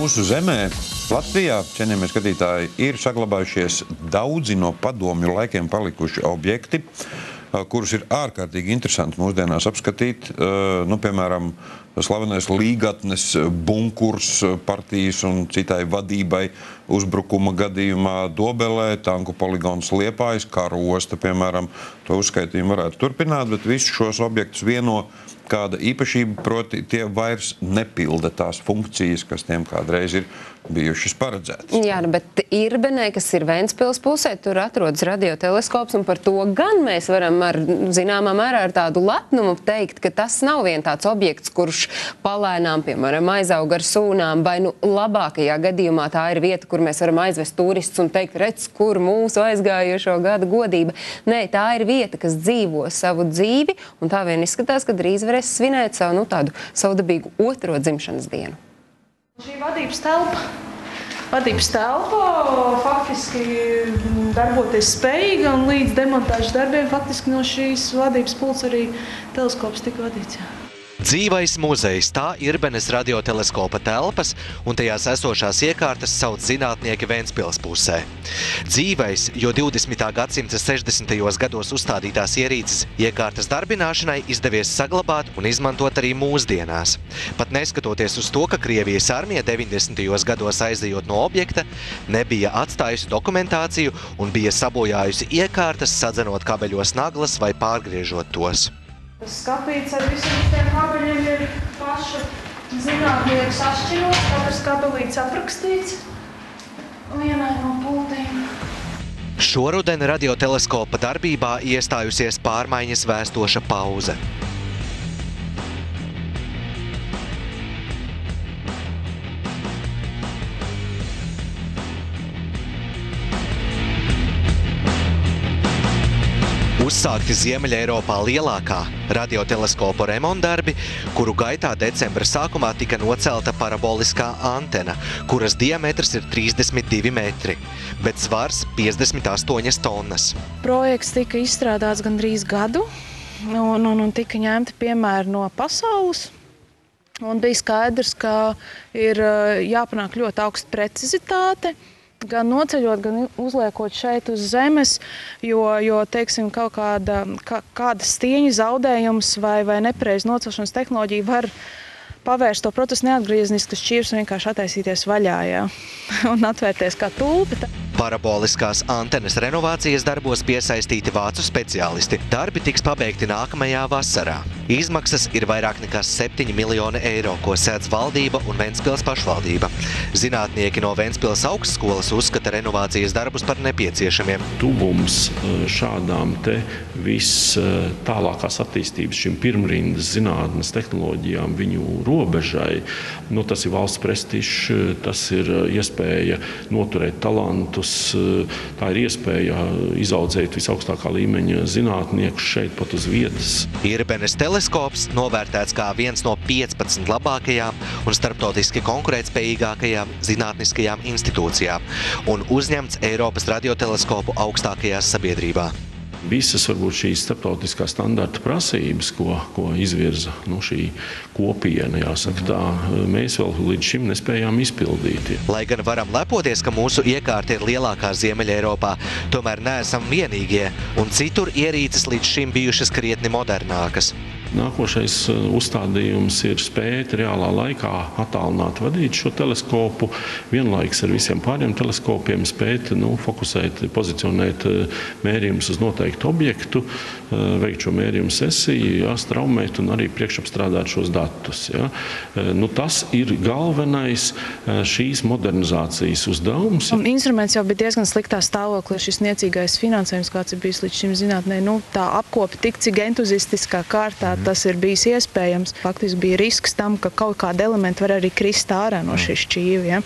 Mūsu zemē, Latvijā, cienījamie skatītāji, ir saglabājušies daudzi no padomju laikiem palikuši objekti, kurus ir ārkārtīgi interesanti mūsdienās apskatīt. Piemēram, slavenais Līgatnes bunkurs partijas un citai vadībai uzbrukuma gadījumā Dobelē, tanku poligons Liepājas, karu osta, piemēram, to uzskaitījumu varētu turpināt, bet visus šos objektus vieno kāda īpašība, proti tie vairs nepilda tās funkcijas, kas tiem kādreiz ir bijušas paredzētas. Jā, bet Irbenē, kas ir Ventspils pusē, tur atrodas radioteleskops, un par to gan mēs varam ar zināmā mērā ar tādu lepnumu teikt, ka tas nav vien tāds objekts, kurš palēnām, piemēram, aizaug ar sūnām, vai labākajā gadījumā tā ir vieta, kur mēs varam aizvest turistus un teikt, redz, kur mūsu aizgājušo gada godība. Nē, tā ir vieta, kas dzīvo savu dzīvi, un tā vien izskatās, ka drīz varēs svinēt savu, tādu savdabīgu otro dzimšanas dienu. Šī vadības telpa faktiski darboties spējīga, un līdz demontāžas darbiem faktiski no šīs vadības pults arī teleskops tika vadīts. Jā. Dzīvais muzejs, tā Irbenes radioteleskopa telpas, un tajās esošās iekārtas sauc zinātnieki Ventspils pusē. Dzīvais, jo 20. gadsimta 60. gados uzstādītās ierīces iekārtas darbināšanai izdevies saglabāt un izmantot arī mūsdienās. Pat neskatoties uz to, ka Krievijas armija 90. gados aizejot no objekta, nebija atstājusi dokumentāciju un bija sabojājusi iekārtas, sadzenot kabeļos naglas vai pārgriežot tos. Tas skapīts ar visiem tiem kabeļiem ir paša zinātnieku sašķirot, katrs kabelīts aprakstīts vienai no pultīm. Šoruden radioteleskopa darbībā iestājusies pārmaiņas vēstoša pauze. Uzsākti Ziemeļeiropā lielākā radioteleskopu remontdarbi, kuru gaitā decembra sākumā tika nocelta paraboliskā antena, kuras diametrs ir 32 metri, bet svars 58 tonnas. Projekts tika izstrādāts gandrīz gadu, un tika ņemti piemēri no pasaules. Un bija skaidrs, ka ir jāpanāk ļoti augsta precizitāte, gan noceļot, gan uzliekot šeit uz zemes, jo teiksim, kaut kāda stieņa zaudējums vai nepareiz nocelšanas tehnoloģija var pavērst to procesu neatgriezniskas šķirs un vienkārši attaisīties vaļā, jā, un atvērties kā tulpe. Paraboliskās antenas renovācijas darbos piesaistīti vācu speciālisti. Darbi tiks pabeigti nākamajā vasarā. Izmaksas ir vairāk nekā 7 miljoni eiro, ko sēdz valdība un Ventspils pašvaldība. Zinātnieki no Ventspils augstskolas uzskata renovācijas darbus par nepieciešamiem. Tuvums šādām te tālākās attīstības šim pirmrindas zinātnes tehnoloģijām, viņu robežai, tas ir valsts prestižs, tas ir iespēja noturēt talantus, tā ir iespēja izaudzēt visaugstākā līmeņa zinātniekus šeit pat uz vietas. Irbenes teleskops novērtēts kā viens no 15 labākajām un starptautiski konkurētspējīgākajām zinātniskajām institūcijām un uzņemts Eiropas radioteleskopu augstākajās sabiedrībā. Visas varbūt šīs starptautiskā standarta prasības, ko izvirza šī kopiena, jāsaka tā, mēs vēl līdz šim nespējām izpildīt. Lai gan varam lepoties, ka mūsu iekārta ir lielākā Ziemeļeiropā, tomēr neesam vienīgie, un citur ierīces līdz šim bijušas krietni modernākas. Nākošais uzstādījums ir spēt reālā laikā attālināt vadīt šo teleskopu, vienlaiks ar visiem pāriem teleskopiem spēt fokusēt, pozicionēt mērījumus uz noteiktu objektu, veikt šo mērījumu sesiju, straumēt un arī priekšapstrādāt šos datus. Ja. Tas ir galvenais šīs modernizācijas uzdevums. Instruments jau bija diezgan sliktā stāvoklī, šis niecīgais finansējums, kāds ir bijis līdz šim zinātnē. Tā apkopa tik cik entuzistiskā kārtā tas ir bijis iespējams. Faktiski bija risks tam, ka kaut kādi elementi var arī krist ārā no šī šķīvi. Ja.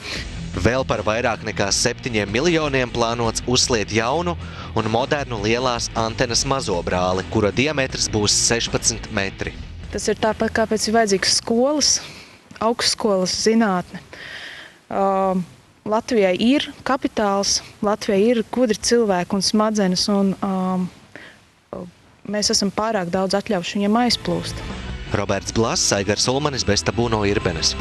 Vēl par vairāk nekā 7 miljoniem plānots uzsliet jaunu un modernu lielās antenas mazo brāli, kura diametrs būs 16 metri. Tas ir tāpat, kāpēc ir vajadzīgs skolas, augstskolas zinātne. Latvijai ir kapitāls, Latvijai ir gudri cilvēki un smadzenes, un mēs esam pārāk daudz atļaujuši viņiem aizplūst. Roberts Blass, Aigars Ulmanis, bez tabū no Irbenes.